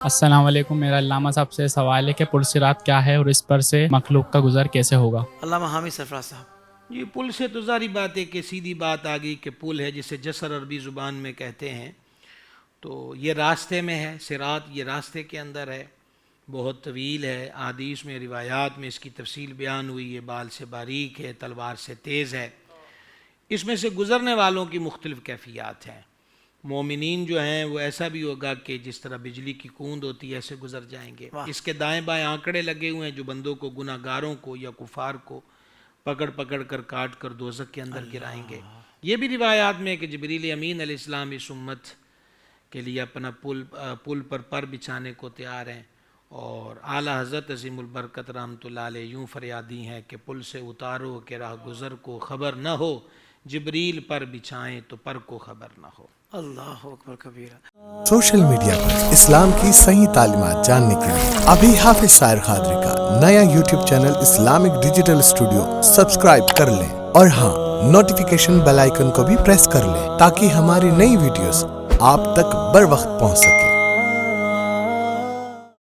السلام علیکم. میرا علامہ صاحب سے سوال ہے کہ پل صراط کیا ہے اور اس پر سے مخلوق کا گزر کیسے ہوگا؟ علامہ حامد سرفراز صاحب. جی، پل سے تو ظاہری بات ہے کہ سیدھی بات آ گئی کہ پل ہے جسے جسر عربی زبان میں کہتے ہیں. تو یہ راستے میں ہے، صراط یہ راستے کے اندر ہے، بہت طویل ہے. احادیث میں روایات میں اس کی تفصیل بیان ہوئی ہے. بال سے باریک ہے، تلوار سے تیز ہے. اس میں سے گزرنے والوں کی مختلف کیفیات ہیں. مومنین جو ہیں وہ ایسا بھی ہوگا کہ جس طرح بجلی کی کوند ہوتی ہے ایسے گزر جائیں گے. اس کے دائیں بائیں آنکڑے لگے ہوئے ہیں جو بندوں کو، گناہ گاروں کو یا کفار کو پکڑ پکڑ کر کاٹ کر دوزخ کے اندر گرائیں گے. یہ بھی روایات میں کہ جبریل امین علیہ السلام اس امت کے لیے اپنا پل پر بچھانے کو تیار ہیں. اور اعلیٰ حضرت عظیم البرکت رحمۃ اللہ علیہ یوں فریادی ہیں کہ پل سے اتارو کہ راہ گزر کو خبر نہ ہو، جبریل پر بچھائیں تو پر کو خبر نہ ہو. اللہ اکبر کبیرہ. سوشل میڈیا پر اسلام کی صحیح تعلیمات جاننے کے لیے ابھی حافظ سائر قادری کا نیا YouTube channel Islamic digital studio subscribe کر لیں، اور ہاں، نوٹیفیکیشن بیل آئیکن کو بھی پریس کر لیں تاکہ ہماری نئی ویڈیوز آپ تک بر وقت پہنچ سکے.